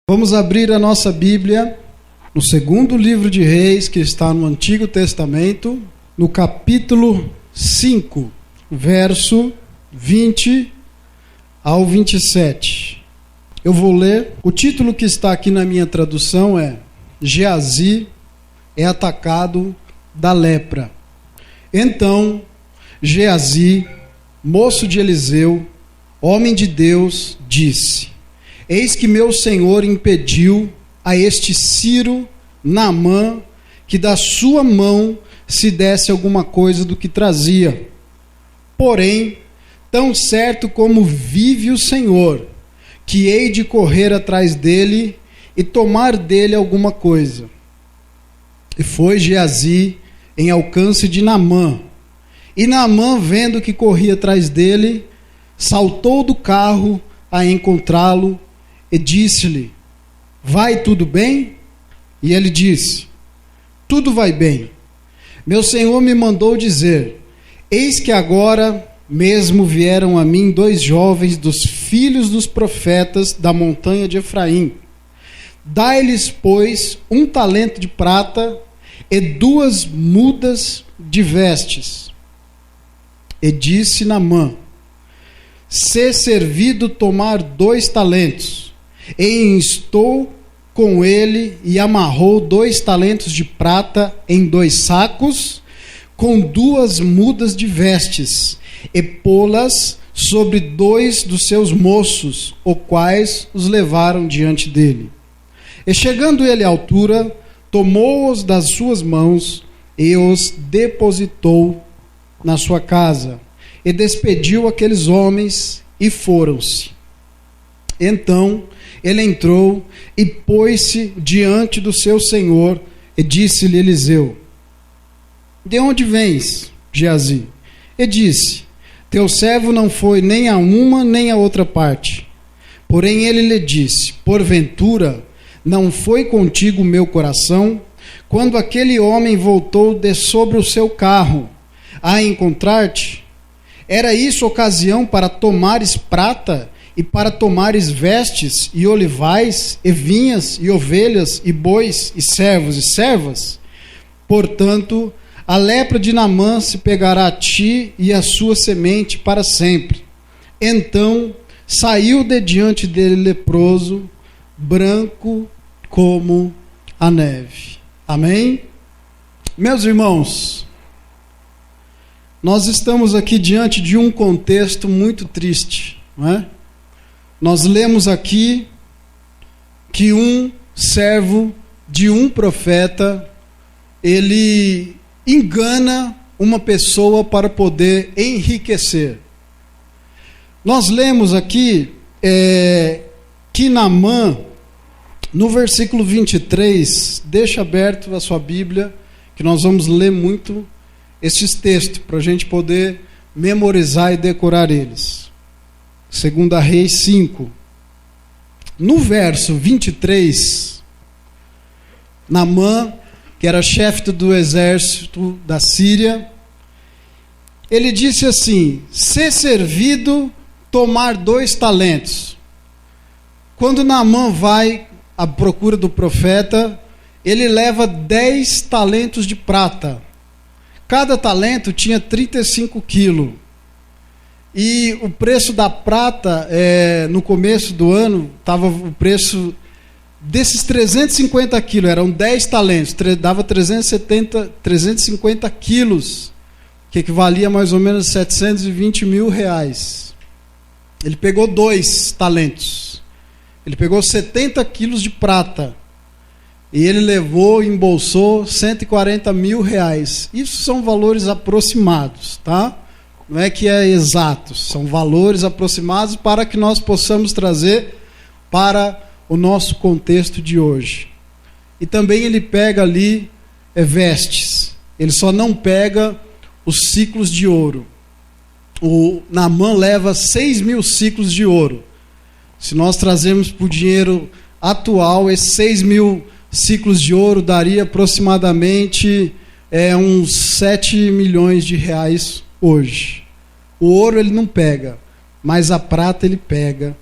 Vamos abrir a nossa Bíblia no segundo livro de Reis, que está no Antigo Testamento, no capítulo 5, verso 20 ao 27. Eu vou ler. O título que está aqui na minha tradução é Geazi é atacado da lepra. Então, Geazi, moço de Eliseu, homem de Deus, disse: Eis que meu senhor impediu a este Ciro, Naamã, que da sua mão se desse alguma coisa do que trazia. Porém, tão certo como vive o Senhor, que hei de correr atrás dele e tomar dele alguma coisa. E foi Geazi em alcance de Naamã. E Naamã, vendo que corria atrás dele, saltou do carro a encontrá-lo e disse-lhe: Vai tudo bem? E ele disse: Tudo vai bem. Meu senhor me mandou dizer: Eis que agora mesmo vieram a mim 2 jovens dos filhos dos profetas da montanha de Efraim. Dai-lhes, pois, 1 talento de prata e 2 mudas de vestes. E disse Naamã: Se servido tomar 2 talentos. E instou com ele e amarrou 2 talentos de prata em 2 sacos, com 2 mudas de vestes, e pô-las sobre 2 dos seus moços, os quais os levaram diante dele. E chegando ele à altura, tomou-os das suas mãos e os depositou na sua casa, e despediu aqueles homens e foram-se. Então ele entrou e pôs-se diante do seu senhor e disse-lhe Eliseu: De onde vens, Geazi? E disse: Teu servo não foi nem a uma nem a outra parte. Porém ele lhe disse: Porventura não foi contigo o meu coração, quando aquele homem voltou de sobre o seu carro a encontrar-te? Era isso ocasião para tomares prata e para tomares vestes, e olivais, e vinhas, e ovelhas, e bois, e servos e servas? Portanto, a lepra de Naamã se pegará a ti e a sua semente para sempre. Então saiu de diante dele leproso, branco como a neve. Amém? Meus irmãos, nós estamos aqui diante de um contexto muito triste, não é? Nós lemos aqui que um servo de um profeta, ele engana uma pessoa para poder enriquecer. Nós lemos aqui que Naamã, no versículo 23, deixa aberto a sua Bíblia, que nós vamos ler muito esses textos, para a gente poder memorizar e decorar eles. 2 Reis 5. No verso 23, Naamã, que era chefe do exército da Síria, ele disse assim: Se servido tomar 2 talentos. Quando Naamã vai à procura do profeta, ele leva 10 talentos de prata. Cada talento tinha 35 quilos. E o preço da prata, no começo do ano, estava o preço desses 350 quilos, eram 10 talentos, dava 350 quilos, que equivalia a mais ou menos 720 mil reais. Ele pegou 2 talentos, ele pegou 70 quilos de prata, e ele levou e embolsou 140 mil reais. Isso são valores aproximados, tá? Não é que é exato, são valores aproximados para que nós possamos trazer para o nosso contexto de hoje. E também ele pega ali vestes, ele só não pega os ciclos de ouro. O Naamã leva 6 mil ciclos de ouro. Se nós trazermos para o dinheiro atual, esses 6 mil ciclos de ouro daria aproximadamente uns 7 milhões de reais hoje. O ouro ele não pega, mas a prata ele pega.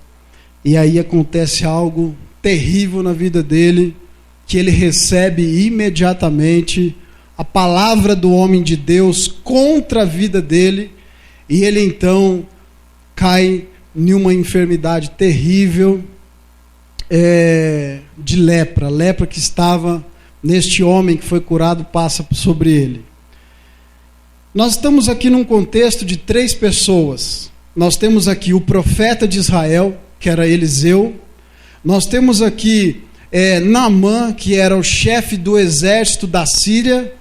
E aí acontece algo terrível na vida dele, que ele recebe imediatamente a palavra do homem de Deus contra a vida dele, e ele então cai em uma enfermidade terrível de lepra. A lepra que estava neste homem que foi curado passa sobre ele. Nós estamos aqui num contexto de 3 pessoas. Nós temos aqui o profeta de Israel, que era Eliseu. Nós temos aqui Naamã, que era o chefe do exército da Síria.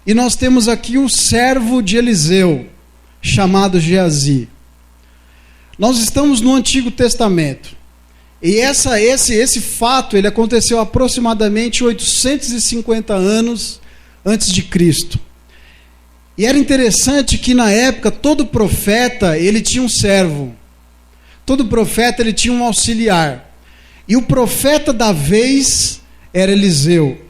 E nós temos aqui o servo de Eliseu, chamado Geazi. Nós estamos no Antigo Testamento. E esse fato ele aconteceu aproximadamente 850 anos antes de Cristo. E era interessante que na época todo profeta ele tinha um servo. Todo profeta ele tinha um auxiliar. E o profeta da vez era Eliseu.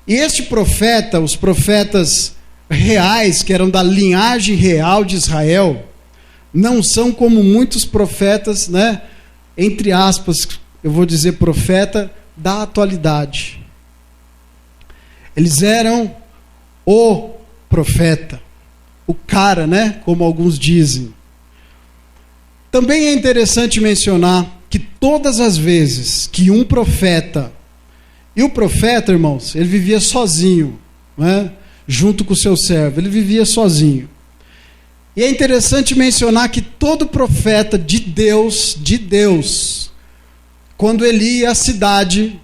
E este profeta, os profetas reais, que eram da linhagem real de Israel, não são como muitos profetas, né? Entre aspas, eu vou dizer profeta da atualidade. Eles eram o profeta, o cara, né? Como alguns dizem. Também é interessante mencionar que todas as vezes que um profeta, e o profeta, irmãos, ele vivia sozinho, né? Junto com o seu servo, ele vivia sozinho. E é interessante mencionar que todo profeta de Deus, quando ele ia à cidade,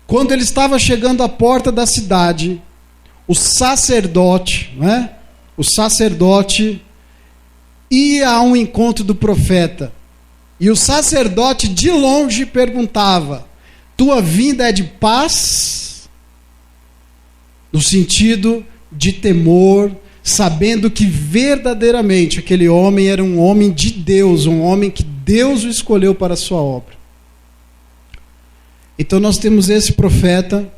quando ele estava chegando à porta da cidade, o sacerdote, né? O sacerdote ia ao encontro do profeta. E o sacerdote de longe perguntava: tua vinda é de paz? No sentido de temor, sabendo que verdadeiramente aquele homem era um homem de Deus, um homem que Deus o escolheu para a sua obra. Então nós temos esse profeta.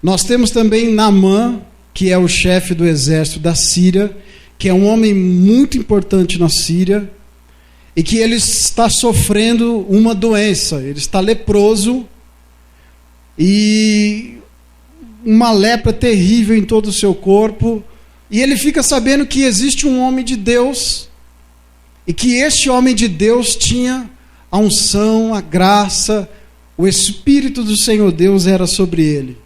Nós temos também Naamã, que é o chefe do exército da Síria, que é um homem muito importante na Síria, e que ele está sofrendo uma doença. Ele está leproso, e uma lepra terrível em todo o seu corpo, e ele fica sabendo que existe um homem de Deus, e que este homem de Deus tinha a unção, a graça, o Espírito do Senhor Deus era sobre ele.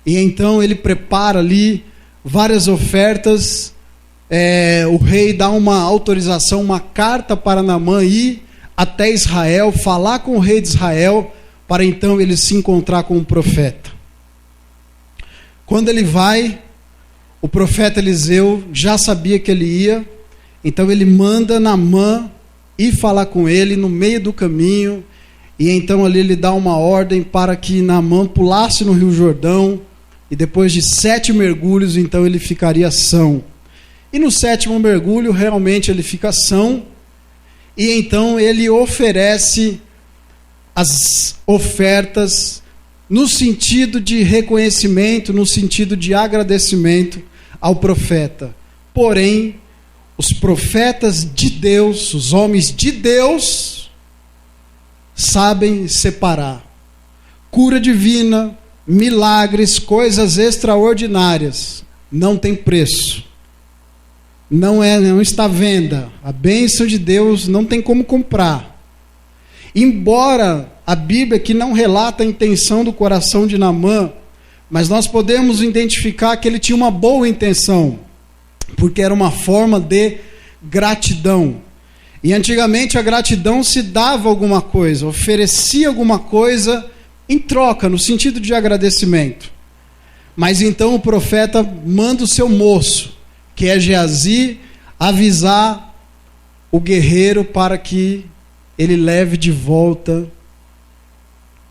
E então ele prepara ali várias ofertas, o rei dá uma autorização, uma carta para Naamã ir até Israel, falar com o rei de Israel, para então ele se encontrar com o profeta. Quando ele vai, o profeta Eliseu já sabia que ele ia, então ele manda Naamã ir falar com ele no meio do caminho, e então ali ele dá uma ordem para que Naamã pulasse no Rio Jordão, e depois de 7 mergulhos, então ele ficaria são. E no 7º mergulho, realmente ele fica são, e então ele oferece as ofertas no sentido de reconhecimento, no sentido de agradecimento ao profeta. Porém, os profetas de Deus, os homens de Deus, sabem separar. Cura divina, milagres, coisas extraordinárias, não tem preço. Não está à venda. A bênção de Deus não tem como comprar. Embora a Bíblia que não relata a intenção do coração de Naamã, mas nós podemos identificar que ele tinha uma boa intenção, porque era uma forma de gratidão. E antigamente a gratidão se dava alguma coisa, oferecia alguma coisa em troca, no sentido de agradecimento. Mas então o profeta manda o seu moço, que é Geazi, avisar o guerreiro para que ele leve de volta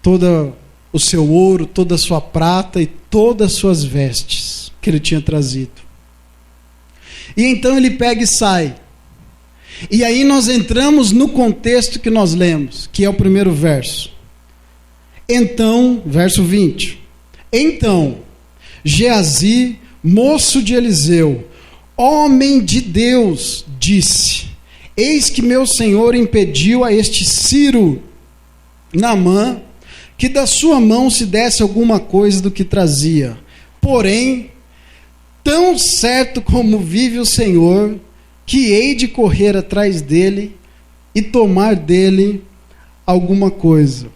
todo o seu ouro, toda a sua prata e todas as suas vestes que ele tinha trazido. E então ele pega e sai. E aí nós entramos no contexto que nós lemos, que é o primeiro verso. Então, verso 20. Então, Geazi, moço de Eliseu, homem de Deus, disse: eis que meu senhor impediu a este Ciro, Naamã, que da sua mão se desse alguma coisa do que trazia. Porém, tão certo como vive o Senhor, que hei de correr atrás dele e tomar dele alguma coisa.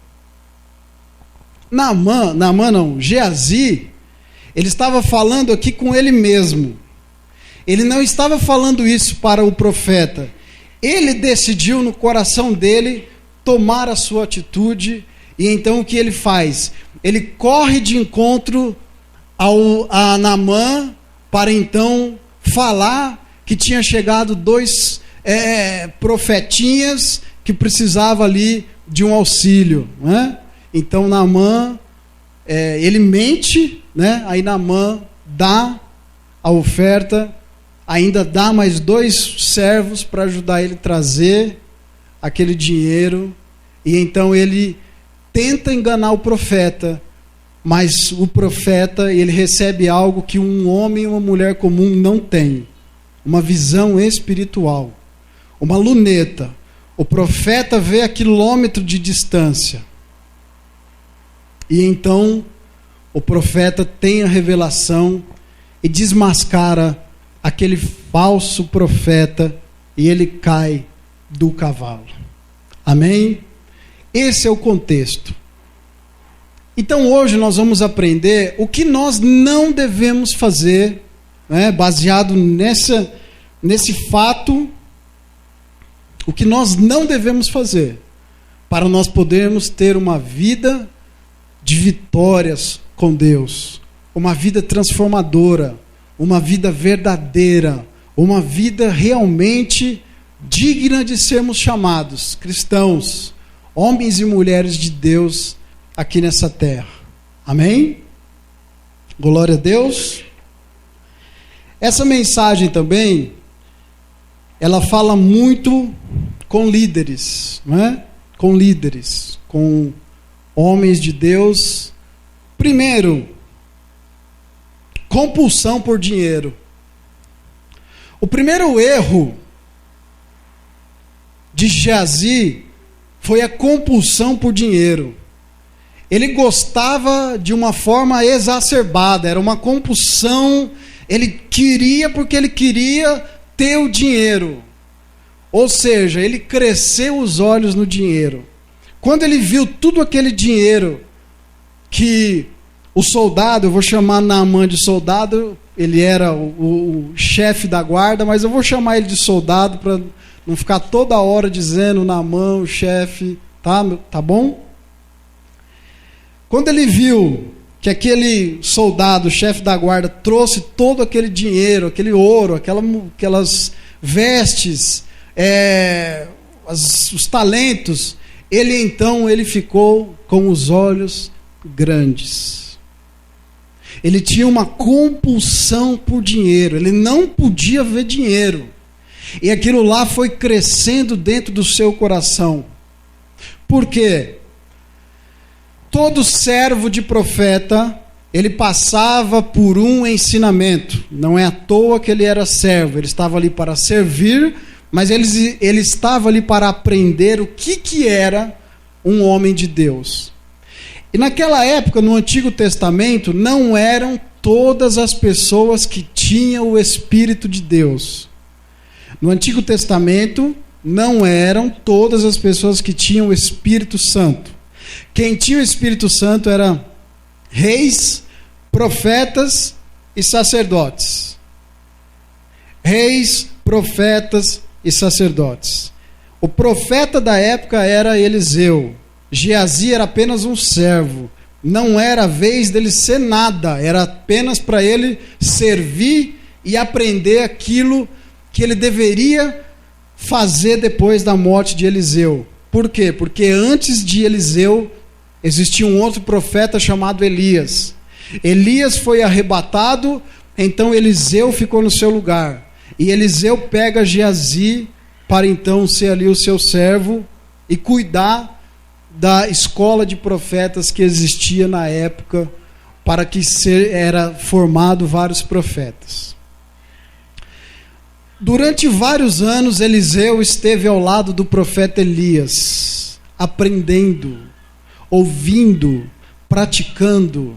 Geazi, ele estava falando aqui com ele mesmo. Ele não estava falando isso para o profeta. Ele decidiu no coração dele tomar a sua atitude, e então o que ele faz? Ele corre de encontro a Naamã para então falar que tinha chegado 2 profetinhas que precisavam ali de um auxílio, né? Então Naamã, ele mente, né? Aí Naamã dá a oferta, ainda dá mais 2 servos para ajudar ele a trazer aquele dinheiro, e então ele tenta enganar o profeta, mas o profeta, ele recebe algo que um homem e uma mulher comum não tem, uma visão espiritual, uma luneta. O profeta vê a quilômetro de distância, e então o profeta tem a revelação e desmascara aquele falso profeta, e ele cai do cavalo. Amém? Esse é o contexto. Então hoje nós vamos aprender o que nós não devemos fazer, né, baseado nesse fato, o que nós não devemos fazer, para nós podermos ter uma vida de vitórias com Deus, uma vida transformadora, uma vida verdadeira, uma vida realmente digna de sermos chamados cristãos, homens e mulheres de Deus aqui nessa terra. Amém? Glória a Deus. Essa mensagem também, ela fala muito com líderes, não é? Com líderes, com homens de Deus. Primeiro, compulsão por dinheiro. O primeiro erro de Geazi foi a compulsão por dinheiro. Ele gostava de uma forma exacerbada, era uma compulsão, ele queria porque ele queria ter o dinheiro. Ou seja, ele cresceu os olhos no dinheiro. Quando ele viu tudo aquele dinheiro que o soldado, eu vou chamar Naamã de soldado, ele era o chefe da guarda, mas eu vou chamar ele de soldado para não ficar toda hora dizendo Naamã, o chefe, tá bom? Quando ele viu que aquele soldado, o chefe da guarda, trouxe todo aquele dinheiro, aquele ouro, aquelas vestes, os talentos, ele ficou com os olhos grandes. Ele tinha uma compulsão por dinheiro, ele não podia ver dinheiro. E aquilo lá foi crescendo dentro do seu coração. Por quê? Todo servo de profeta, ele passava por um ensinamento. Não é à toa que ele era servo, ele estava ali para servir, mas ele estava ali para aprender o que era um homem de Deus. E naquela época, no Antigo Testamento, não eram todas as pessoas que tinham o Espírito de Deus. No Antigo Testamento, não eram todas as pessoas que tinham o Espírito Santo. Quem tinha o Espírito Santo eram reis, profetas e sacerdotes. Reis, profetas e sacerdotes. O profeta da época era Eliseu. Geazi era apenas um servo. Não era a vez dele ser nada. Era apenas para ele servir e aprender aquilo que ele deveria fazer depois da morte de Eliseu. Por quê? Porque antes de Eliseu existia um outro profeta chamado Elias. Elias foi arrebatado, então Eliseu ficou no seu lugar. E Eliseu pega Geazi para então ser ali o seu servo e cuidar da escola de profetas que existia na época, para que era formado vários profetas. Durante vários anos, Eliseu esteve ao lado do profeta Elias, aprendendo, ouvindo, praticando.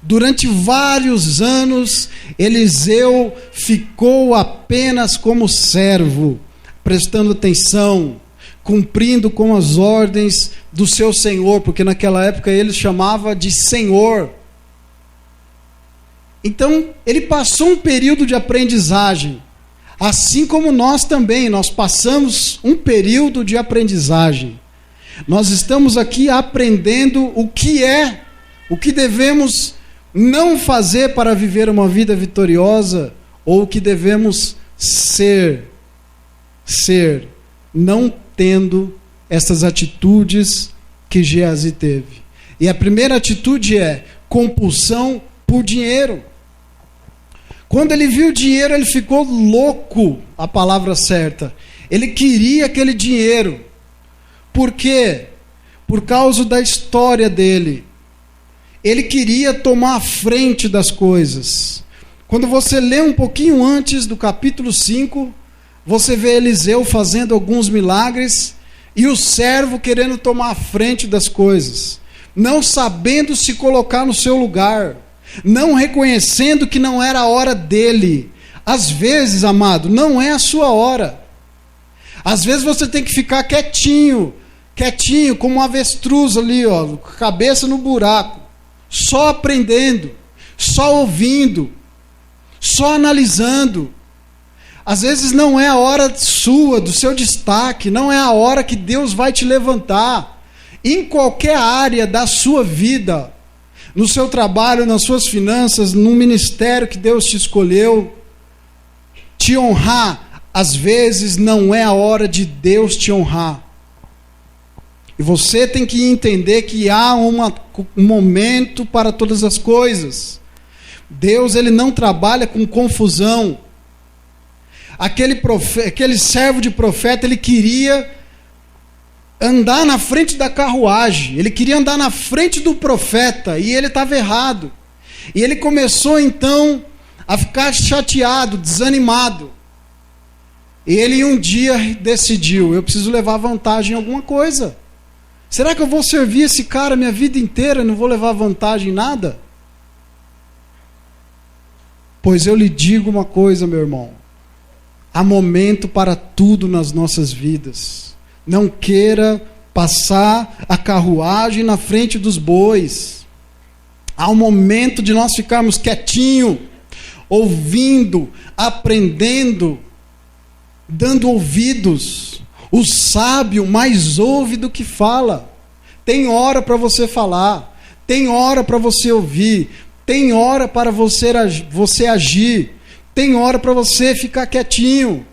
Durante vários anos, Eliseu ficou apenas como servo, prestando atenção, cumprindo com as ordens do seu senhor, porque naquela época ele chamava de senhor. Então, ele passou um período de aprendizagem, assim como nós também, nós passamos um período de aprendizagem. Nós estamos aqui aprendendo o que devemos não fazer para viver uma vida vitoriosa, ou o que devemos ser, não tendo essas atitudes que Geazi teve. E a primeira atitude é compulsão por dinheiro. Quando ele viu o dinheiro, ele ficou louco, a palavra certa. Ele queria aquele dinheiro. Por quê? Por causa da história dele. Ele queria tomar a frente das coisas. Quando você lê um pouquinho antes do capítulo 5, você vê Eliseu fazendo alguns milagres e o servo querendo tomar a frente das coisas, não sabendo se colocar no seu lugar, não reconhecendo que não era a hora dele. Às vezes, amado, não é a sua hora. Às vezes você tem que ficar quietinho, como um avestruz ali, ó, cabeça no buraco, só aprendendo, só ouvindo, só analisando. Às vezes não é a hora sua, do seu destaque, não é a hora que Deus vai te levantar. Em qualquer área da sua vida, no seu trabalho, nas suas finanças, no ministério que Deus te escolheu, te honrar, às vezes não é a hora de Deus te honrar. E você tem que entender que há um momento para todas as coisas. Deus, ele não trabalha com confusão. Aquele servo de profeta, ele queria andar na frente da carruagem, ele queria andar na frente do profeta, e ele estava errado. E ele começou então a ficar chateado, desanimado. E ele um dia decidiu: eu preciso levar vantagem em alguma coisa. Será que eu vou servir esse cara a minha vida inteira e não vou levar vantagem em nada? Pois eu lhe digo uma coisa, meu irmão: há momento para tudo nas nossas vidas. Não queira passar a carruagem na frente dos bois. Há um momento de nós ficarmos quietinho, ouvindo, aprendendo, dando ouvidos. O sábio mais ouve do que fala. Tem hora para você falar, tem hora para você ouvir, tem hora para você agir, tem hora para você ficar quietinho.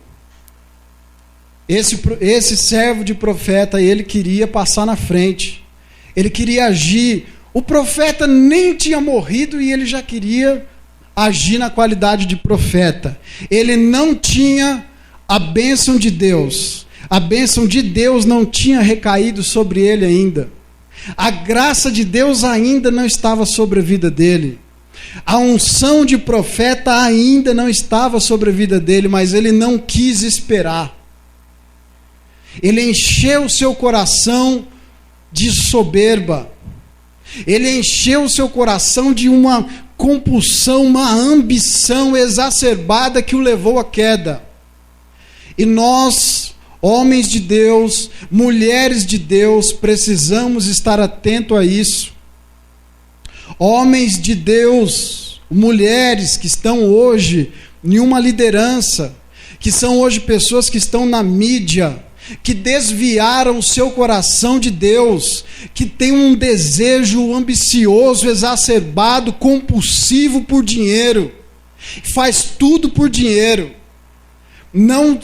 Esse servo de profeta, ele queria passar na frente, ele queria agir. O profeta nem tinha morrido e ele já queria agir na qualidade de profeta. Ele não tinha a bênção de Deus. A bênção de Deus não tinha recaído sobre ele ainda. A graça de Deus ainda não estava sobre a vida dele. A unção de profeta ainda não estava sobre a vida dele, mas ele não quis esperar. Ele encheu o seu coração de soberba. Ele encheu o seu coração de uma compulsão, uma ambição exacerbada que o levou à queda. E nós, homens de Deus, mulheres de Deus, precisamos estar atentos a isso. Homens de Deus, mulheres que estão hoje em uma liderança, que são hoje pessoas que estão na mídia, que desviaram o seu coração de Deus, que tem um desejo ambicioso, exacerbado, compulsivo por dinheiro, faz tudo por dinheiro, não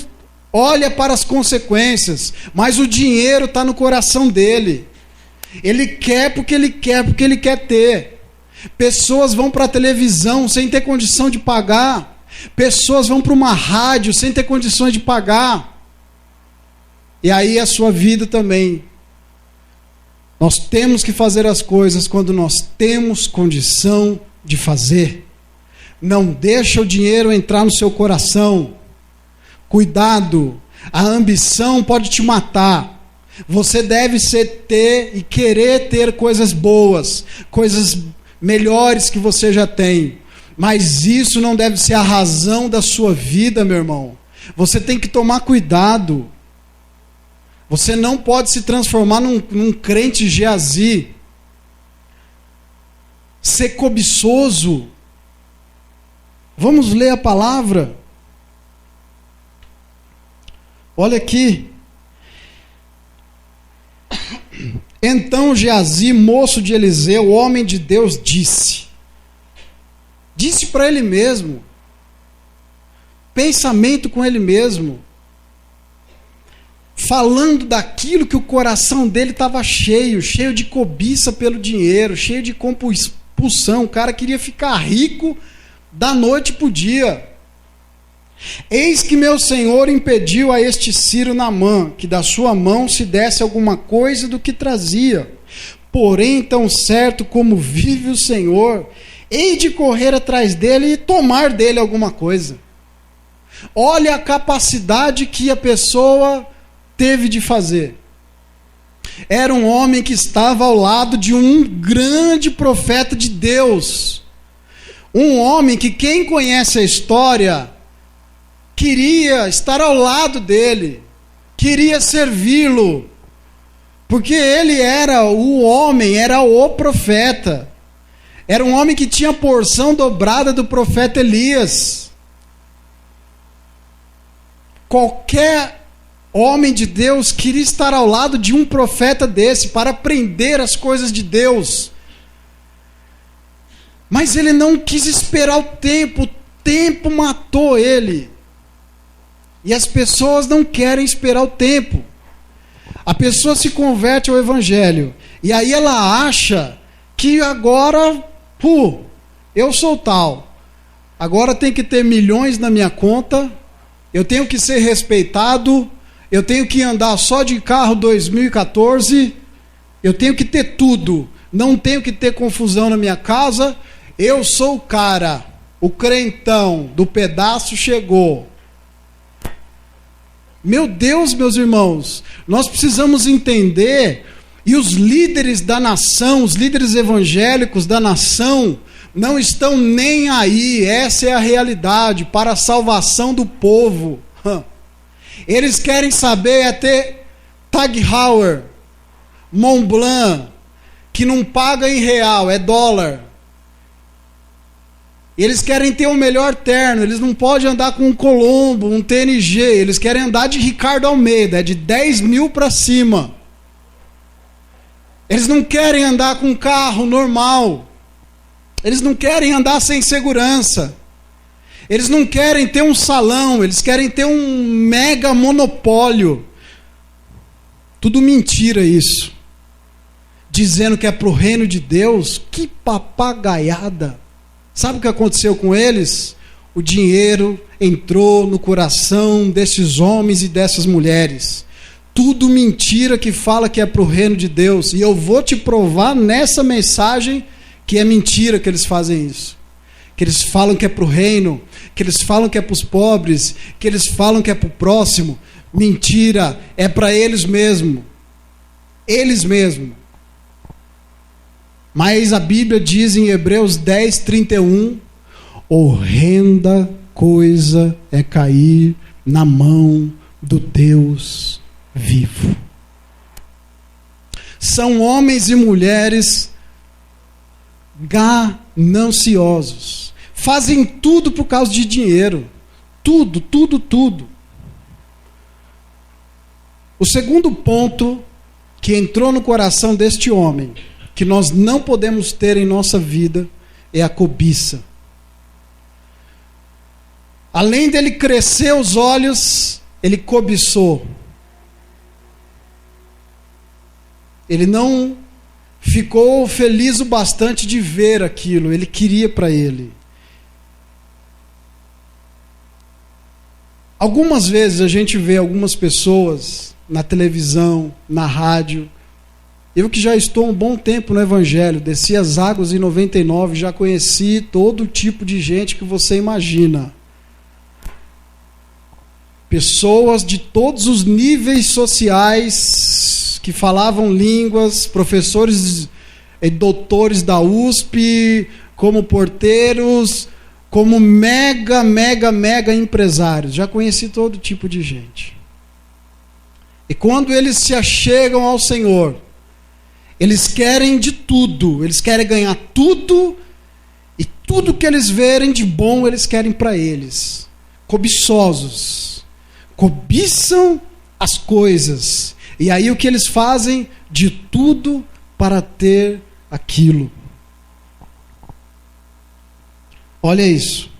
olha para as consequências, mas o dinheiro está no coração dele. Ele quer porque ele quer ter. Pessoas vão para a televisão sem ter condição de pagar. Pessoas vão para uma rádio sem ter condições de pagar. E aí a sua vida também. Nós temos que fazer as coisas quando nós temos condição de fazer. Não deixa o dinheiro entrar no seu coração. Cuidado, a ambição pode te matar. Você deve ter e querer ter coisas boas, coisas melhores que você já tem. Mas isso não deve ser a razão da sua vida, meu irmão. Você tem que tomar cuidado. Você não pode se transformar num crente Geazi. Ser cobiçoso. Vamos ler a palavra. Olha aqui. Então Geazi, moço de Eliseu, homem de Deus, disse para ele mesmo, pensamento com ele mesmo, falando daquilo que o coração dele estava cheio de cobiça pelo dinheiro, cheio de compulsão. O cara queria ficar rico da noite para o dia. Eis que meu senhor impediu a este Ciro Naamã, que da sua mão se desse alguma coisa do que trazia. Porém, tão certo como vive o Senhor, hei de correr atrás dele e tomar dele alguma coisa. Olha a capacidade que a pessoa teve de fazer. Era um homem que estava ao lado de um grande profeta de Deus. Um homem que, quem conhece a história, queria estar ao lado dele, queria servi-lo, porque ele era o homem, era o profeta, era um homem que tinha a porção dobrada do profeta Elias. Qualquer homem de Deus queria estar ao lado de um profeta desse, para aprender as coisas de Deus, mas ele não quis esperar o tempo matou ele. E as pessoas não querem esperar o tempo. A pessoa se converte ao Evangelho, e aí ela acha que agora, eu sou tal, agora tem que ter milhões na minha conta, eu tenho que ser respeitado, eu tenho que andar só de carro 2014, eu tenho que ter tudo, não tenho que ter confusão na minha casa, eu sou o cara, o crentão do pedaço chegou. Meu Deus, meus irmãos, nós precisamos entender, e os líderes da nação, os líderes evangélicos da nação, não estão nem aí, essa é a realidade, para a salvação do povo. Eles querem saber até Tag Heuer, Mont Blanc, que não paga em real, é dólar. Eles querem ter o melhor terno, eles não podem andar com um Colombo, um TNG, eles querem andar de Ricardo Almeida, é de 10 mil para cima. Eles não querem andar com um carro normal, eles não querem andar sem segurança, eles não querem ter um salão, eles querem ter um mega monopólio. Tudo mentira isso. Dizendo que é para o reino de Deus, que papagaiada. Sabe o que aconteceu com eles? O dinheiro entrou no coração desses homens e dessas mulheres. Tudo mentira que fala que é para o reino de Deus. E eu vou te provar nessa mensagem que é mentira que eles fazem isso. Que eles falam que é para o reino, que eles falam que é para os pobres, que eles falam que é para o próximo. Mentira, é para eles mesmos. Eles mesmos. Mas a Bíblia diz em Hebreus 10:31, horrenda coisa é cair na mão do Deus vivo. São homens e mulheres gananciosos. Fazem tudo por causa de dinheiro. Tudo, tudo, tudo. O segundo ponto que entrou no coração deste homem, que nós não podemos ter em nossa vida, é a cobiça. Além dele crescer os olhos, ele cobiçou. Ele não ficou feliz o bastante de ver aquilo, ele queria para ele. Algumas vezes a gente vê algumas pessoas na televisão, na rádio. Eu que já estou um bom tempo no Evangelho, desci as águas em 99, já conheci todo tipo de gente que você imagina. Pessoas de todos os níveis sociais que falavam línguas, professores e doutores da USP, como porteiros, como mega empresários. Já conheci todo tipo de gente. E quando eles se achegam ao Senhor, eles querem de tudo, eles querem ganhar tudo, e tudo que eles verem de bom, eles querem para eles. Cobiçosos. Cobiçam as coisas. E aí o que eles fazem? De tudo para ter aquilo. Olha isso.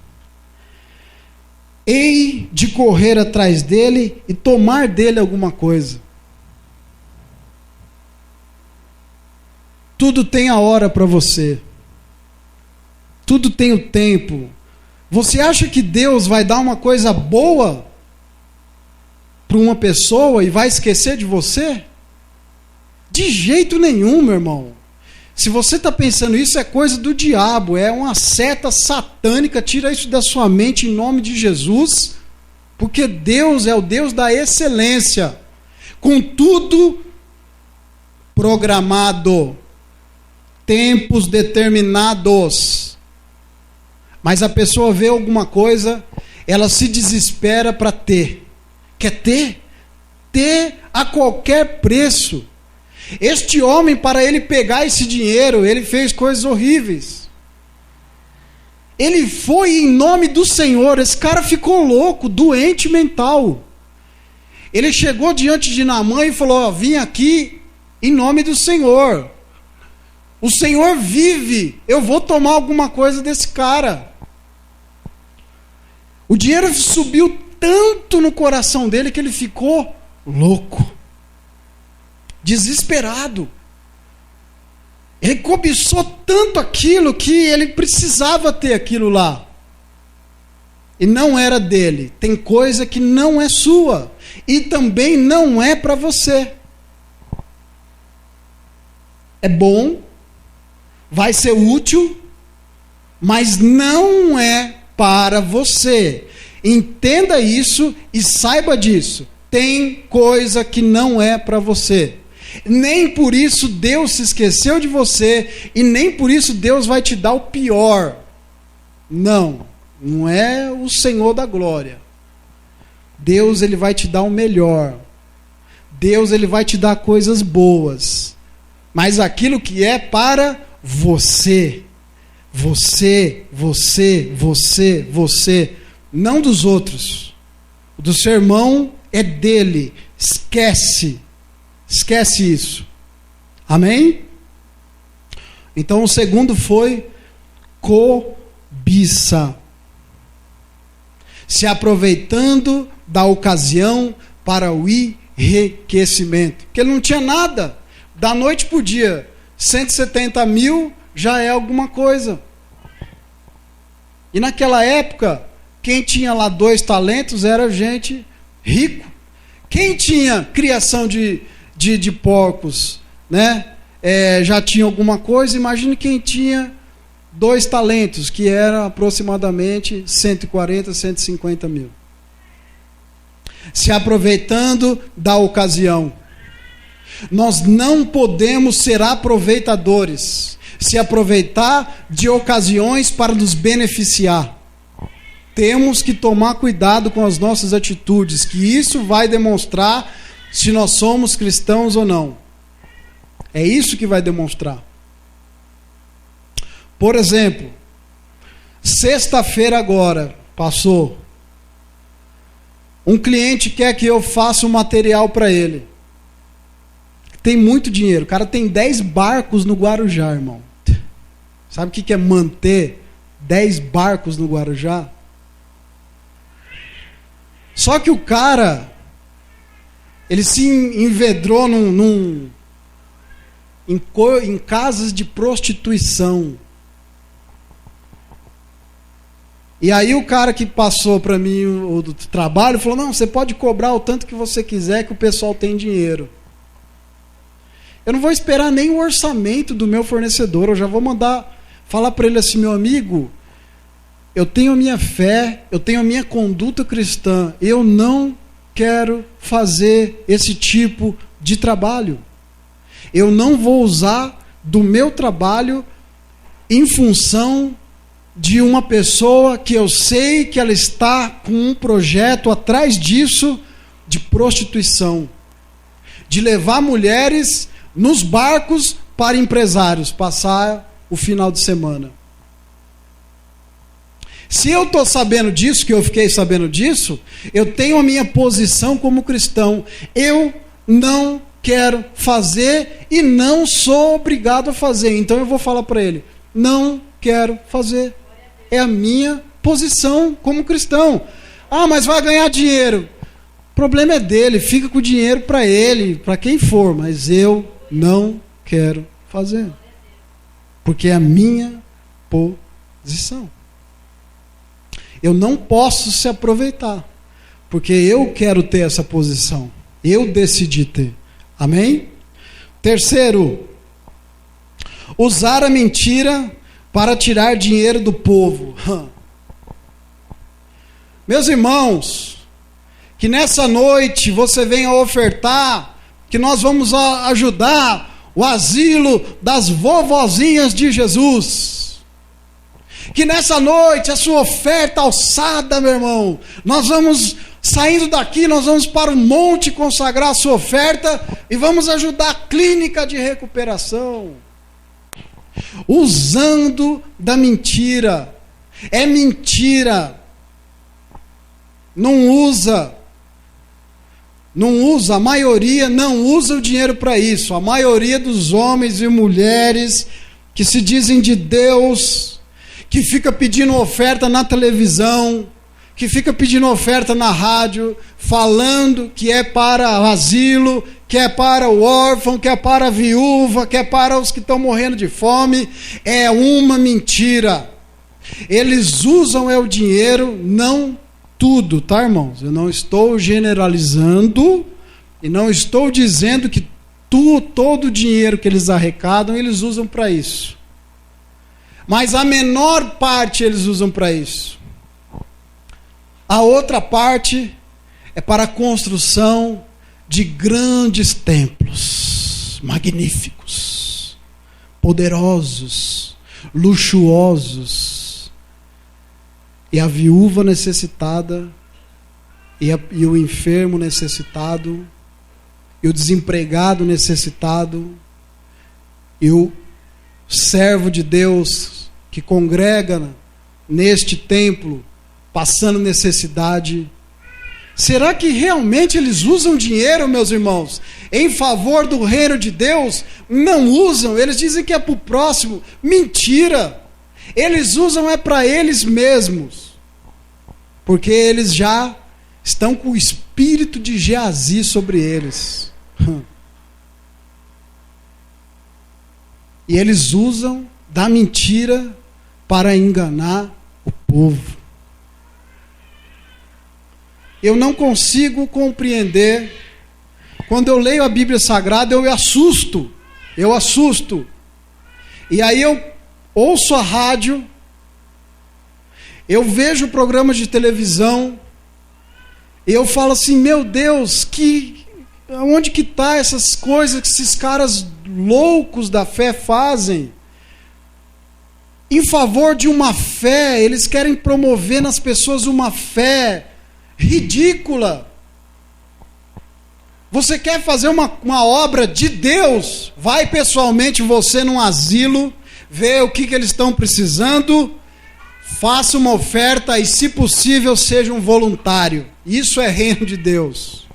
Hei de correr atrás dele e tomar dele alguma coisa. Tudo tem a hora para você. Tudo tem o tempo. Você acha que Deus vai dar uma coisa boa para uma pessoa e vai esquecer de você? De jeito nenhum, meu irmão. Se você está pensando isso, é coisa do diabo, é uma seta satânica. Tira isso da sua mente em nome de Jesus, porque Deus é o Deus da excelência, com tudo programado, tempos determinados. Mas a pessoa vê alguma coisa, ela se desespera para ter. Quer ter? Ter a qualquer preço. Este homem, para ele pegar esse dinheiro, ele fez coisas horríveis. Ele foi em nome do Senhor. Esse cara ficou louco, doente mental. Ele chegou diante de Naamã e falou: vim aqui em nome do Senhor. O Senhor vive, eu vou tomar alguma coisa desse cara. O dinheiro subiu tanto no coração dele que ele ficou louco, desesperado. Ele cobiçou tanto aquilo que ele precisava ter aquilo lá. E não era dele. Tem coisa que não é sua. E também não é para você. É bom, vai ser útil, mas não é para você. Entenda isso e saiba disso. Tem coisa que não é para você. Nem por isso Deus se esqueceu de você, e nem por isso Deus vai te dar o pior. Não é o Senhor da glória. Deus, ele vai te dar o melhor. Deus, ele vai te dar coisas boas. Mas aquilo que é para você. Você. Não dos outros. O do seu irmão é dele. Esquece isso. Amém? Então o segundo foi cobiça. Se aproveitando da ocasião para o enriquecimento. Porque ele não tinha nada. Da noite para o dia, 170 mil já é alguma coisa. E naquela época, quem tinha lá 2 talentos era gente rico. Quem tinha criação de porcos, né? Já tinha alguma coisa. Imagine quem tinha 2 talentos, que era aproximadamente 140, 150 mil. Se aproveitando da ocasião. Nós não podemos ser aproveitadores, se aproveitar de ocasiões para nos beneficiar. Temos que tomar cuidado com as nossas atitudes, que isso vai demonstrar se nós somos cristãos ou não. É isso que vai demonstrar. Por exemplo, sexta-feira agora, passou. Um cliente quer que eu faça um material para ele. Tem muito dinheiro. O cara tem 10 barcos no Guarujá, irmão. Sabe o que é manter 10 barcos no Guarujá? Só que o cara, ele se envedrou em casas de prostituição. E aí o cara que passou para mim o trabalho falou: não, você pode cobrar o tanto que você quiser, que o pessoal tem dinheiro. Eu não vou esperar nem o orçamento do meu fornecedor, eu já vou falar para ele assim: meu amigo, eu tenho a minha fé, eu tenho a minha conduta cristã, eu não quero fazer esse tipo de trabalho. Eu não vou usar do meu trabalho em função de uma pessoa que eu sei que ela está com um projeto atrás disso de prostituição, de levar mulheres nos barcos para empresários passar o final de semana. Se eu estou sabendo disso, que eu fiquei sabendo disso, eu tenho a minha posição como cristão. Eu não quero fazer e não sou obrigado a fazer. Então eu vou falar para ele: não quero fazer. É a minha posição como cristão. Ah, mas vai ganhar dinheiro. O problema é dele, fica com o dinheiro para ele, para quem for, mas eu não quero fazer. Porque é a minha posição. Eu não posso se aproveitar, porque eu quero ter essa posição. Eu decidi ter. Amém? Terceiro, usar a mentira para tirar dinheiro do povo. Meus irmãos, que nessa noite você venha ofertar, que nós vamos ajudar o asilo das vovozinhas de Jesus. Que nessa noite a sua oferta alçada, meu irmão, nós vamos saindo daqui, nós vamos para o monte consagrar a sua oferta e vamos ajudar a clínica de recuperação. Usando da mentira. É mentira. Não usa, a maioria não usa o dinheiro para isso. A maioria dos homens e mulheres que se dizem de Deus, que fica pedindo oferta na televisão, que fica pedindo oferta na rádio, falando que é para o asilo, que é para o órfão, que é para a viúva, que é para os que estão morrendo de fome, é uma mentira. Eles usam o dinheiro, não tudo, tá, irmãos? Eu não estou generalizando e não estou dizendo que todo o dinheiro que eles arrecadam, eles usam para isso. Mas a menor parte eles usam para isso. A outra parte é para a construção de grandes templos, magníficos, poderosos, luxuosos. E a viúva necessitada, e o enfermo necessitado, e o desempregado necessitado, e o servo de Deus que congrega neste templo, passando necessidade. Será que realmente eles usam dinheiro, meus irmãos, em favor do reino de Deus? Não usam, eles dizem que é para o próximo. Mentira! Eles usam é para eles mesmos, porque eles já estão com o espírito de Geazi sobre eles. E eles usam da mentira para enganar o povo. Eu não consigo compreender. Quando eu leio a Bíblia Sagrada, eu assusto. E aí eu ouço a rádio, eu vejo programas de televisão, e eu falo assim: meu Deus, onde que está essas coisas que esses caras loucos da fé fazem? Em favor de uma fé, eles querem promover nas pessoas uma fé ridícula. Você quer fazer uma obra de Deus? Vai pessoalmente você num asilo, vê o que eles estão precisando, faça uma oferta e, se possível, seja um voluntário. Isso é reino de Deus.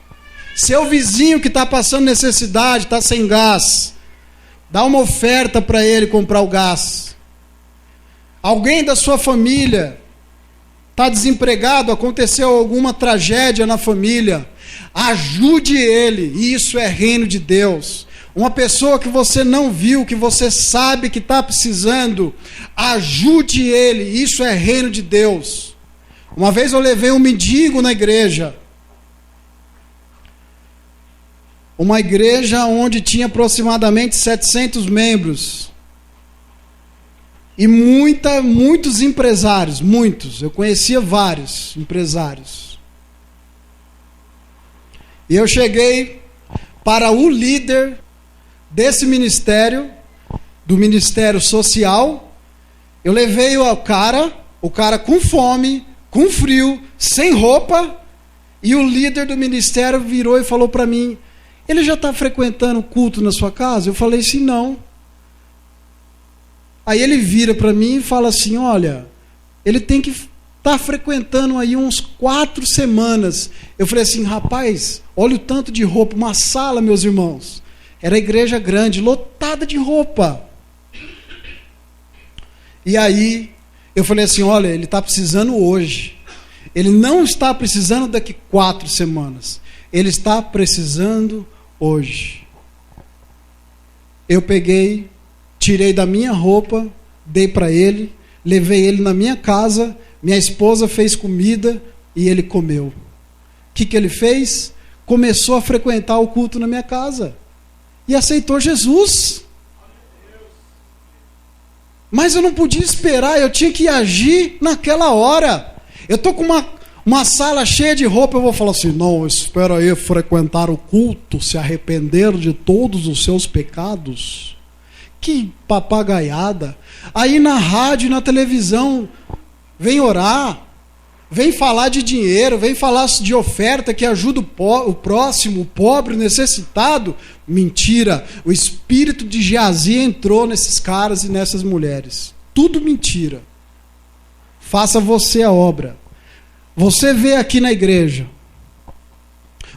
Seu vizinho que está passando necessidade, está sem gás, dá uma oferta para ele comprar o gás. Alguém da sua família está desempregado, aconteceu alguma tragédia na família, ajude ele. Isso é reino de Deus. Uma pessoa que você não viu, que você sabe que está precisando, ajude ele. Isso é reino de Deus. Uma vez eu levei um mendigo na igreja, uma igreja onde tinha aproximadamente 700 membros, e muitos empresários, eu conhecia vários empresários. E eu cheguei para o líder desse ministério, do ministério social. Eu levei o cara com fome, com frio, sem roupa, e o líder do ministério virou e falou para mim: ele já está frequentando o culto na sua casa? Eu falei assim: não. Aí ele vira para mim e fala assim: olha, ele tem que estar frequentando aí uns 4 semanas. Eu falei assim: rapaz, olha o tanto de roupa, uma sala, meus irmãos. Era a igreja grande, lotada de roupa. E aí eu falei assim: olha, ele está precisando hoje. Ele não está precisando daqui 4 semanas. Ele está precisando hoje. Eu peguei, tirei da minha roupa, dei para ele, levei ele na minha casa, minha esposa fez comida e ele comeu. O que ele fez? Começou a frequentar o culto na minha casa e aceitou Jesus. Mas eu não podia esperar, eu tinha que agir naquela hora. Eu estou com uma sala cheia de roupa, eu vou falar assim: não, espera aí frequentar o culto, se arrepender de todos os seus pecados. Que papagaiada. Aí na rádio e na televisão vem orar, vem falar de dinheiro, vem falar de oferta que ajuda o próximo, o pobre, o necessitado. Mentira. O espírito de Geazi entrou nesses caras e nessas mulheres. Tudo mentira. Faça você a obra. Você vê aqui na igreja.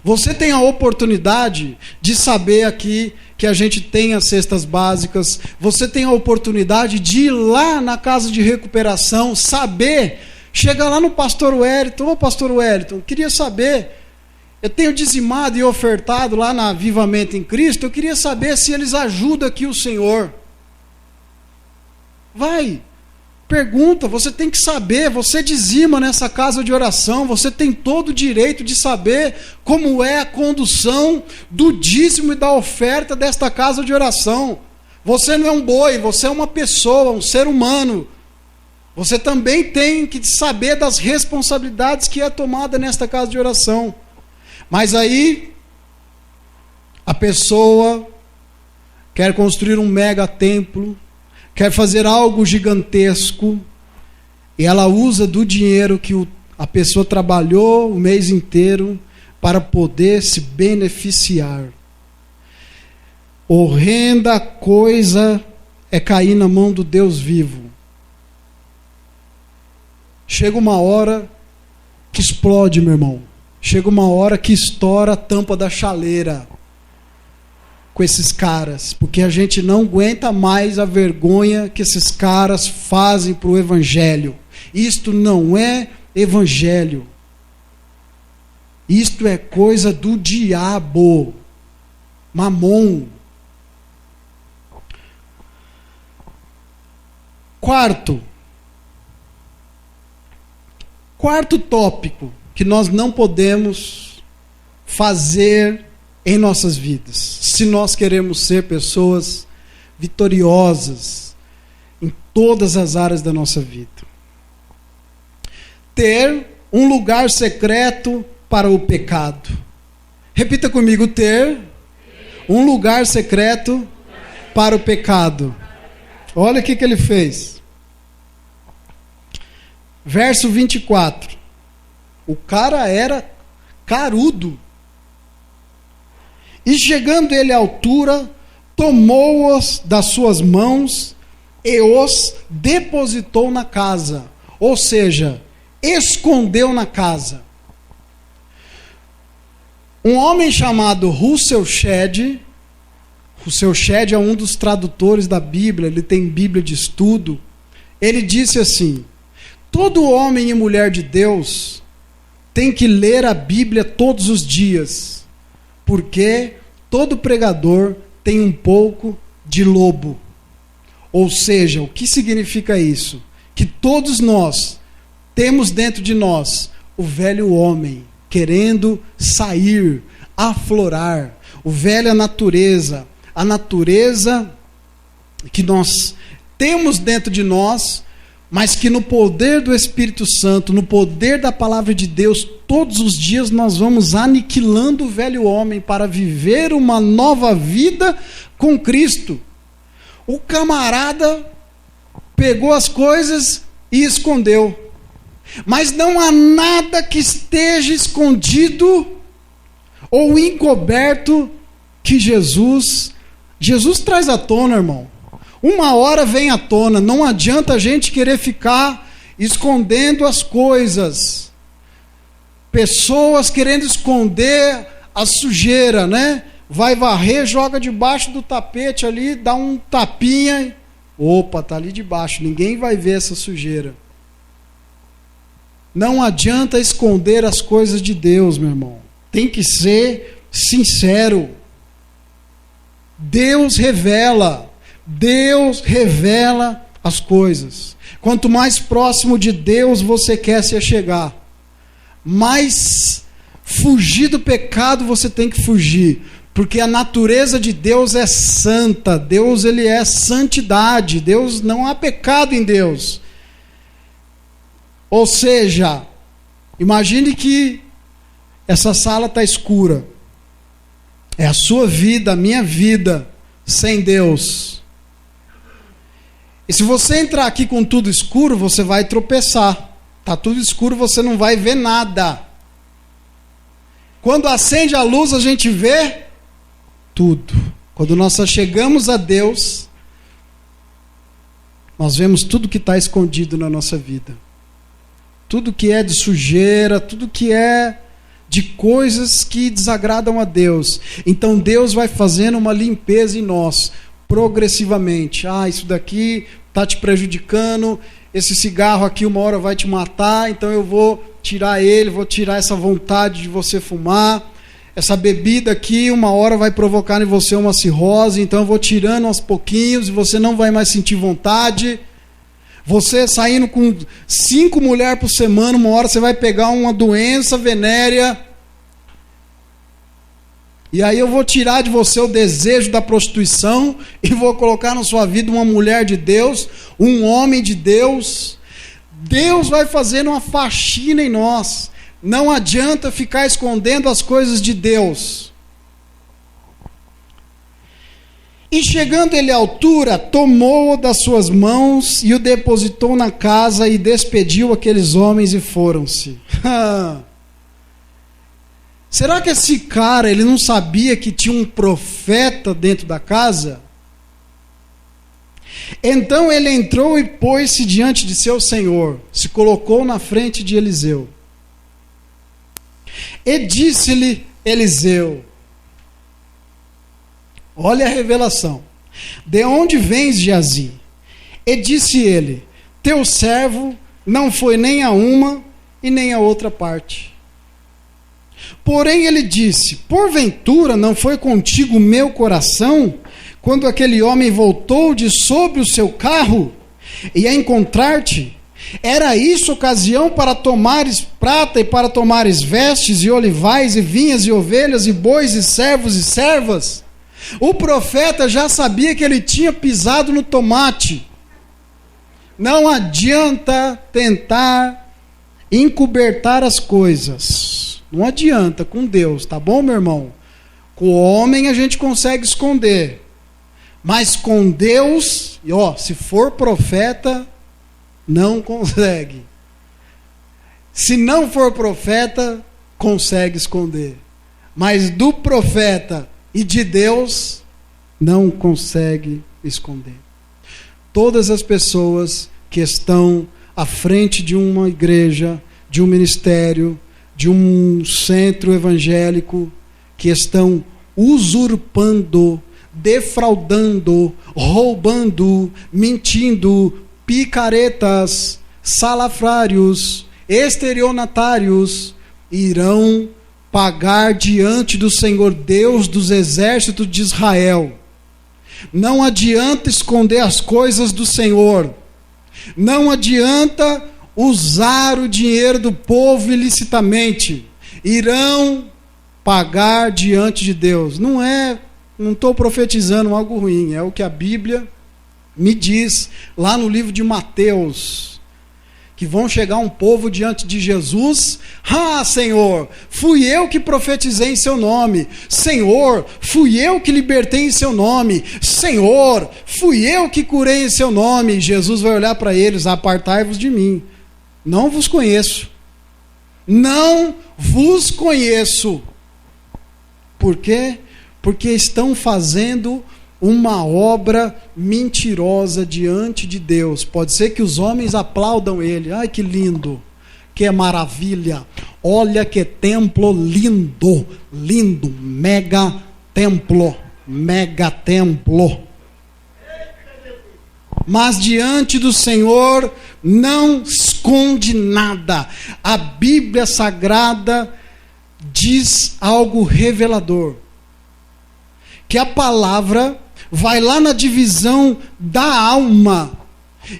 Você tem a oportunidade de saber aqui que a gente tem as cestas básicas. Você tem a oportunidade de ir lá na casa de recuperação, saber. Chega lá no pastor Wellington: ô pastor Wellington, queria saber, eu tenho dizimado e ofertado lá na Avivamento em Cristo, eu queria saber se eles ajudam aqui o Senhor. Vai, pergunta, você tem que saber, você dizima nessa casa de oração, você tem todo o direito de saber como é a condução do dízimo e da oferta desta casa de oração. Você não é um boi, você é uma pessoa, um ser humano. Você também tem que saber das responsabilidades que é tomada nesta casa de oração. Mas aí, a pessoa quer construir um mega templo, quer fazer algo gigantesco, e ela usa do dinheiro que a pessoa trabalhou o mês inteiro para poder se beneficiar. Horrenda coisa é cair na mão do Deus vivo. Chega uma hora que explode, meu irmão. Chega uma hora que estoura a tampa da chaleira com esses caras, porque a gente não aguenta mais a vergonha que esses caras fazem para o evangelho. Isto não é evangelho. Isto é coisa do diabo. Mamon. Quarto tópico que nós não podemos fazer em nossas vidas, se nós queremos ser pessoas vitoriosas em todas as áreas da nossa vida. Ter um lugar secreto para o pecado. Repita comigo: ter um lugar secreto para o pecado. Olha o que ele fez. Verso 24. O cara era carudo. E chegando ele à altura, tomou-os das suas mãos e os depositou na casa. Ou seja, escondeu na casa. Um homem chamado Russell Shedd é um dos tradutores da Bíblia, ele tem Bíblia de estudo. Ele disse assim: todo homem e mulher de Deus tem que ler a Bíblia todos os dias, porque todo pregador tem um pouco de lobo. Ou seja, o que significa isso? Que todos nós temos dentro de nós o velho homem querendo sair, aflorar, o velha natureza, a natureza que nós temos dentro de nós mas que no poder do Espírito Santo, no poder da palavra de Deus, todos os dias nós vamos aniquilando o velho homem para viver uma nova vida com Cristo. O camarada pegou as coisas e escondeu. Mas não há nada que esteja escondido ou encoberto que Jesus traz à tona, irmão. Uma hora vem à tona. Não adianta a gente querer ficar escondendo as coisas. Pessoas querendo esconder a sujeira, né? Vai varrer, joga debaixo do tapete ali, dá um tapinha. Opa, tá ali debaixo. Ninguém vai ver essa sujeira. Não adianta esconder as coisas de Deus, meu irmão. Tem que ser sincero. Deus revela as coisas. Quanto mais próximo de Deus você quer se achegar, mais fugir do pecado você tem que fugir, porque a natureza de Deus é santa. Deus, ele é santidade. Deus, não há pecado em Deus. Ou seja, imagine que essa sala está escura. É a sua vida, a minha vida sem Deus. E se você entrar aqui com tudo escuro, você vai tropeçar. Está tudo escuro, você não vai ver nada. Quando acende a luz, a gente vê tudo. Quando nós chegamos a Deus, nós vemos tudo que está escondido na nossa vida. Tudo que é de sujeira, tudo que é de coisas que desagradam a Deus. Então Deus vai fazendo uma limpeza em nós, progressivamente. Isso daqui está te prejudicando, esse cigarro aqui uma hora vai te matar, então eu vou tirar ele, vou tirar essa vontade de você fumar. Essa bebida aqui uma hora vai provocar em você uma cirrose, então eu vou tirando aos pouquinhos e você não vai mais sentir vontade. Você saindo com 5 mulheres por semana, uma hora você vai pegar uma doença venérea. E aí eu vou tirar de você o desejo da prostituição e vou colocar na sua vida uma mulher de Deus, um homem de Deus. Deus vai fazendo uma faxina em nós. Não adianta ficar escondendo as coisas de Deus. E chegando ele à altura, tomou-o das suas mãos e o depositou na casa e despediu aqueles homens e foram-se. Será que esse cara, ele não sabia que tinha um profeta dentro da casa? Então ele entrou e pôs-se diante de seu senhor, se colocou na frente de Eliseu. E disse-lhe Eliseu, olha a revelação, de onde vens, Geazi? E disse ele, teu servo não foi nem a uma e nem a outra parte. Porém ele disse, porventura não foi contigo o meu coração, quando aquele homem voltou de sobre o seu carro, e a encontrar-te, era isso ocasião para tomares prata e para tomares vestes e olivais e vinhas e ovelhas e bois e servos e servas? O profeta já sabia que ele tinha pisado no tomate. Não adianta tentar encobertar as coisas. Não adianta com Deus, tá bom, meu irmão? Com o homem a gente consegue esconder. Mas com Deus, se for profeta, não consegue. Se não for profeta, consegue esconder. Mas do profeta e de Deus, não consegue esconder. Todas as pessoas que estão à frente de uma igreja, de um ministério, de um centro evangélico, que estão usurpando, defraudando, roubando, mentindo, picaretas, salafrários, estelionatários, irão pagar diante do Senhor Deus dos exércitos de Israel. Não adianta esconder as coisas do Senhor. Não adianta usar o dinheiro do povo ilicitamente. Irão pagar diante de Deus. Não estou profetizando algo ruim, é o que a Bíblia me diz lá no livro de Mateus. que vão chegar um povo diante de Jesus. Ah, Senhor, fui eu que profetizei em seu nome. Senhor, fui eu que libertei em seu nome. Senhor, fui eu que curei em seu nome. E Jesus vai olhar para eles: apartai-vos de mim, não vos conheço. Não vos conheço. Por quê? Porque estão fazendo uma obra mentirosa diante de Deus. Pode ser que os homens aplaudam ele. Ai, que lindo, que maravilha, olha que templo lindo, lindo, mega templo. Mas diante do Senhor não esconde nada. A Bíblia Sagrada diz algo revelador, que a palavra vai lá na divisão da alma.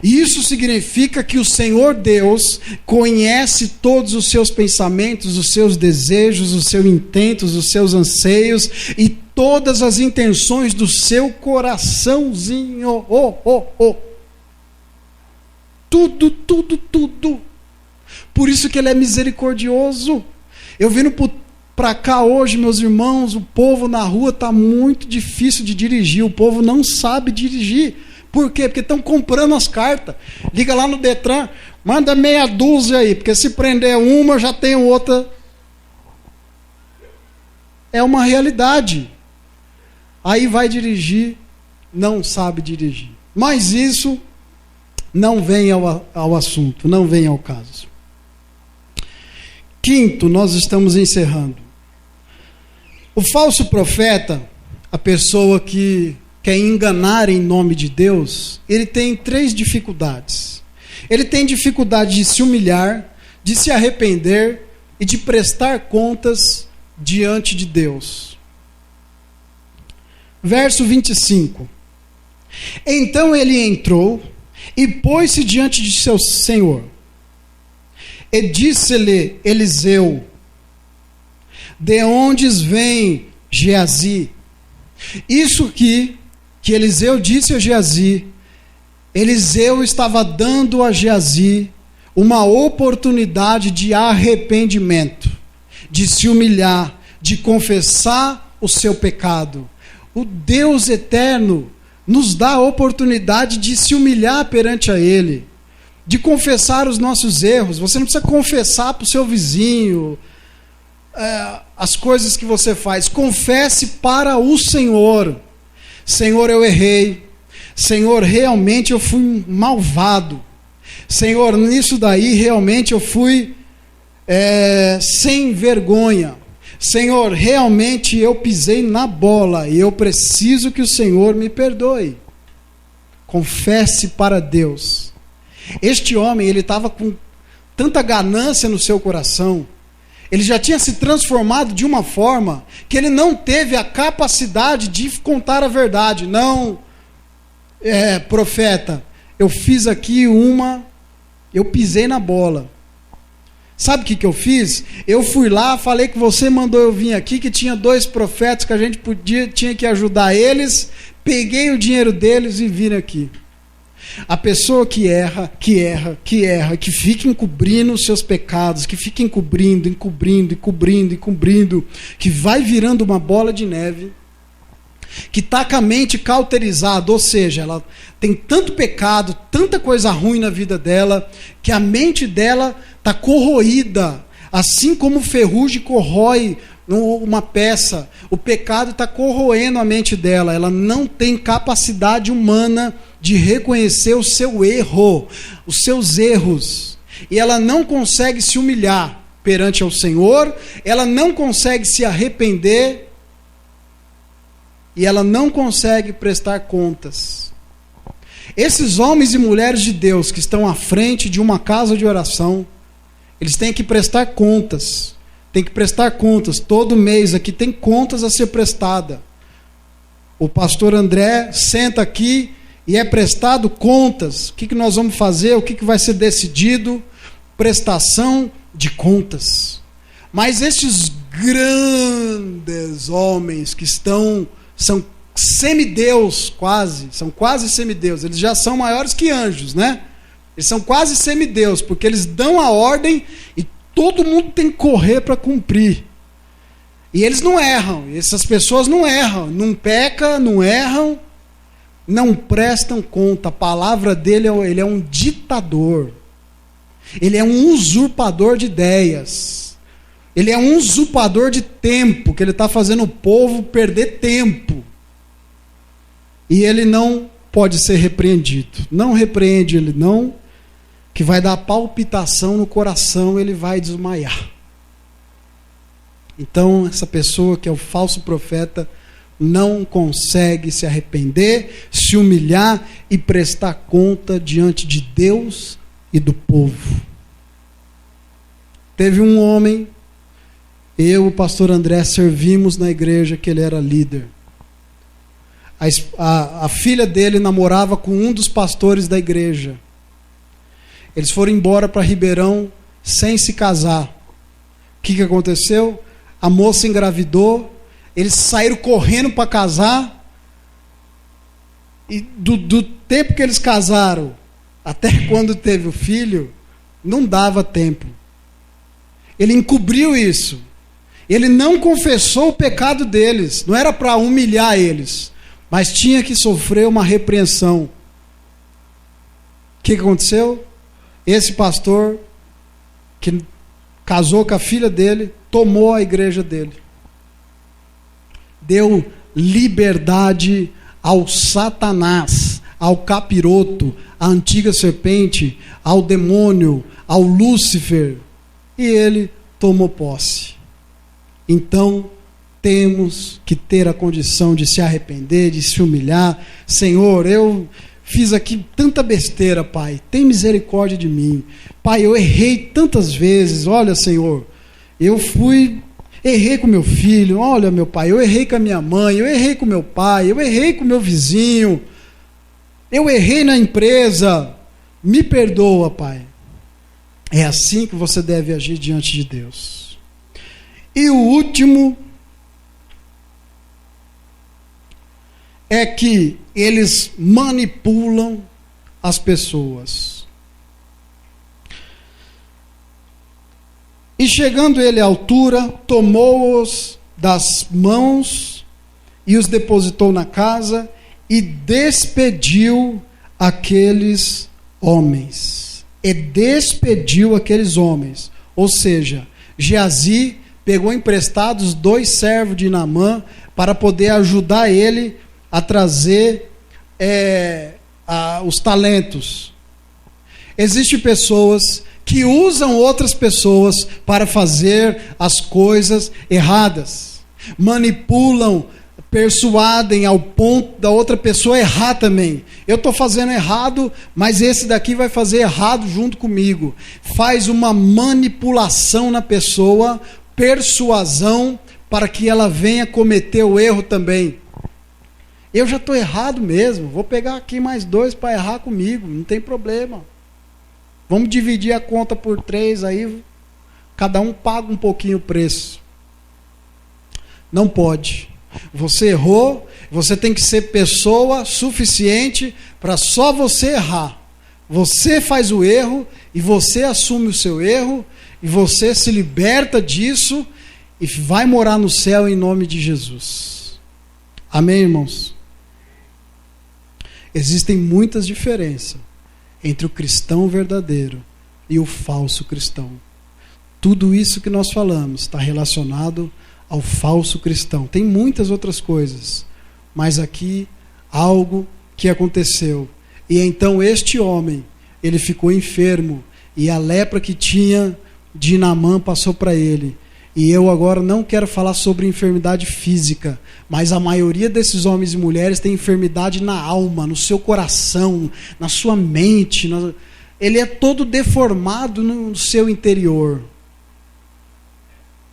E isso significa que o Senhor Deus conhece todos os seus pensamentos, os seus desejos, os seus intentos, os seus anseios e todas as intenções do seu coraçãozinho. Tudo. Por isso que ele é misericordioso. Eu vindo para cá hoje, meus irmãos, o povo na rua está muito difícil de dirigir. O povo não sabe dirigir. Por quê? Porque estão comprando as cartas. Liga lá no Detran, manda meia dúzia aí, porque se prender uma, já tem outra. É uma realidade. Aí vai dirigir, não sabe dirigir. Mas isso não vem ao assunto, não vem ao caso. Quinto, nós estamos encerrando. O falso profeta, a pessoa que quer enganar em nome de Deus, ele tem 3 dificuldades. Ele tem dificuldade de se humilhar, de se arrepender e de prestar contas diante de Deus. Verso 25. Então ele entrou e pôs-se diante de seu senhor. E disse-lhe Eliseu: de onde vem Geazi? Isso que Eliseu disse a Geazi, Eliseu estava dando a Geazi uma oportunidade de arrependimento, de se humilhar, de confessar o seu pecado. O Deus eterno nos dá a oportunidade de se humilhar perante a Ele, de confessar os nossos erros. Você não precisa confessar para o seu vizinho as coisas que você faz. Confesse para o Senhor. Senhor, eu errei. Senhor, realmente eu fui malvado. Senhor, nisso daí realmente eu fui sem vergonha. Senhor, realmente eu pisei na bola e eu preciso que o Senhor me perdoe. Confesse para Deus. Este homem, ele estava com tanta ganância no seu coração, ele já tinha se transformado de uma forma que ele não teve a capacidade de contar a verdade. Não, profeta, eu fiz aqui eu pisei na bola. Sabe o que eu fiz? Eu fui lá, falei que você mandou eu vir aqui, que tinha 2 profetas que a gente tinha que ajudar eles, peguei o dinheiro deles e vim aqui. A pessoa que erra, que fica encobrindo os seus pecados, que fica encobrindo, que vai virando uma bola de neve, que está com a mente cauterizada, ou seja, ela tem tanto pecado, tanta coisa ruim na vida dela, que a mente dela está corroída, assim como o ferrugem corrói uma peça. O pecado está corroendo a mente dela, ela não tem capacidade humana de reconhecer o seu erro, os seus erros, e ela não consegue se humilhar perante ao Senhor, ela não consegue se arrepender, e ela não consegue prestar contas. Esses homens e mulheres de Deus que estão à frente de uma casa de oração, eles têm que prestar contas. Tem que prestar contas. Todo mês aqui tem contas a ser prestada. O pastor André senta aqui e é prestado contas. O que nós vamos fazer? O que vai ser decidido? Prestação de contas. Mas estes grandes homens que são semideus quase, são quase semideus, eles já são maiores que anjos, né? Eles são quase semideus, porque eles dão a ordem e todo mundo tem que correr para cumprir. E eles não erram, essas pessoas não erram, não pecam, não erram, não prestam conta. A palavra dele, ele é um ditador. Ele é um usurpador de ideias. Ele é um usurpador de tempo, que ele está fazendo o povo perder tempo. E ele não pode ser repreendido. Não repreende ele não, que vai dar palpitação no coração, ele vai desmaiar. Então, essa pessoa que é o falso profeta não consegue se arrepender, se humilhar e prestar conta diante de Deus e do povo. Teve um homem, eu e o pastor André servimos na igreja que ele era líder. A filha dele namorava com um dos pastores da igreja. Eles foram embora para Ribeirão sem se casar. O que aconteceu? A moça engravidou, eles saíram correndo para casar, e do tempo que eles casaram até quando teve o filho, não dava tempo. Ele encobriu isso. Ele não confessou o pecado deles. Não era para humilhar eles, mas tinha que sofrer uma repreensão. O que aconteceu? Esse pastor, que casou com a filha dele, tomou a igreja dele. Deu liberdade ao Satanás, ao capiroto, à antiga serpente, ao demônio, ao Lúcifer. E ele tomou posse. Então, temos que ter a condição de se arrepender, de se humilhar. Senhor, eu fiz aqui tanta besteira, Pai. Tem misericórdia de mim. Pai, eu errei tantas vezes. Olha, Senhor, errei com meu filho. Olha, meu Pai, eu errei com a minha mãe. Eu errei com meu pai. Eu errei com meu vizinho. Eu errei na empresa. Me perdoa, Pai. É assim que você deve agir diante de Deus. E o último é que eles manipulam as pessoas. E chegando ele à altura, tomou-os das mãos e os depositou na casa e despediu aqueles homens. E despediu aqueles homens. Ou seja, Geazi pegou emprestados 2 servos de Naamã para poder ajudar ele a trazer os talentos. Existem pessoas que usam outras pessoas para fazer as coisas erradas. Manipulam, persuadem ao ponto da outra pessoa errar também. Eu estou fazendo errado, mas esse daqui vai fazer errado junto comigo. Faz uma manipulação na pessoa, persuasão, para que ela venha cometer o erro também. Eu já estou errado mesmo, vou pegar aqui mais 2 para errar comigo, não tem problema. Vamos dividir a conta por 3 aí, cada um paga um pouquinho o preço. Não pode. Você errou, você tem que ser pessoa suficiente para só você errar. Você faz o erro e você assume o seu erro e você se liberta disso e vai morar no céu em nome de Jesus. Amém, irmãos? Existem muitas diferenças entre o cristão verdadeiro e o falso cristão. Tudo isso que nós falamos está relacionado ao falso cristão. Tem muitas outras coisas, mas aqui algo que aconteceu. E então este homem, ele ficou enfermo e a lepra que tinha de Naamã passou para ele. E eu agora não quero falar sobre enfermidade física, mas a maioria desses homens e mulheres tem enfermidade na alma, no seu coração, na sua mente. Ele é todo deformado no seu interior.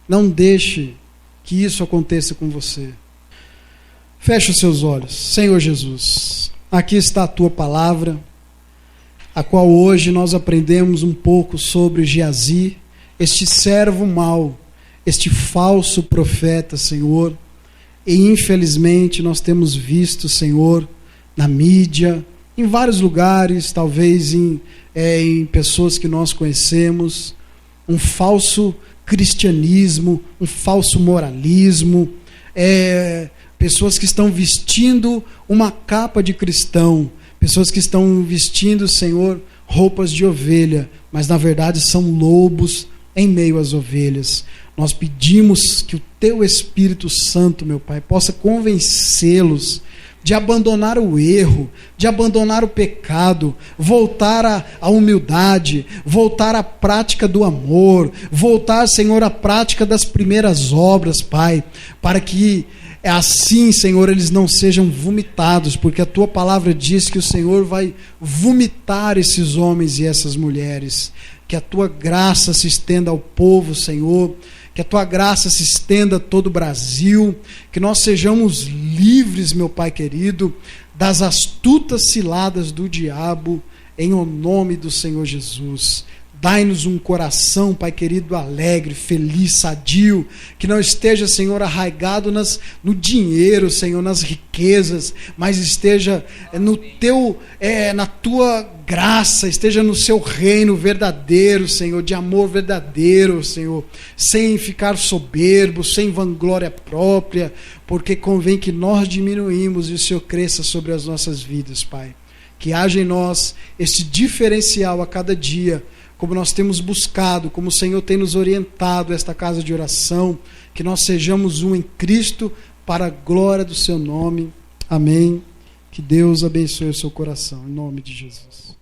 Não deixe que isso aconteça com você. Feche os seus olhos. Senhor Jesus, aqui está a tua palavra, a qual hoje nós aprendemos um pouco sobre Geazi, este servo mau, este falso profeta, Senhor. E infelizmente nós temos visto, Senhor, na mídia, em vários lugares, talvez em pessoas que nós conhecemos, um falso cristianismo, um falso moralismo, pessoas que estão vestindo uma capa de cristão, pessoas que estão vestindo, Senhor, roupas de ovelha, mas na verdade são lobos em meio às ovelhas. Nós pedimos que o Teu Espírito Santo, meu Pai, possa convencê-los de abandonar o erro, de abandonar o pecado, voltar à humildade, voltar à prática do amor, voltar, Senhor, à prática das primeiras obras, Pai, para que assim, Senhor, eles não sejam vomitados, porque a Tua palavra diz que o Senhor vai vomitar esses homens e essas mulheres. Que a Tua graça se estenda ao povo, Senhor, que a Tua graça se estenda a todo o Brasil, que nós sejamos livres, meu Pai querido, das astutas ciladas do diabo, em o nome do Senhor Jesus. Dai-nos um coração, Pai querido, alegre, feliz, sadio, que não esteja, Senhor, arraigado no dinheiro, Senhor, nas riquezas, mas esteja na Tua graça, esteja no Seu reino verdadeiro, Senhor, de amor verdadeiro, Senhor, sem ficar soberbo, sem vanglória própria, porque convém que nós diminuímos e o Senhor cresça sobre as nossas vidas, Pai. Que haja em nós esse diferencial a cada dia, como nós temos buscado, como o Senhor tem nos orientado esta casa de oração, que nós sejamos um em Cristo para a glória do Seu nome. Amém. Que Deus abençoe o seu coração, em nome de Jesus.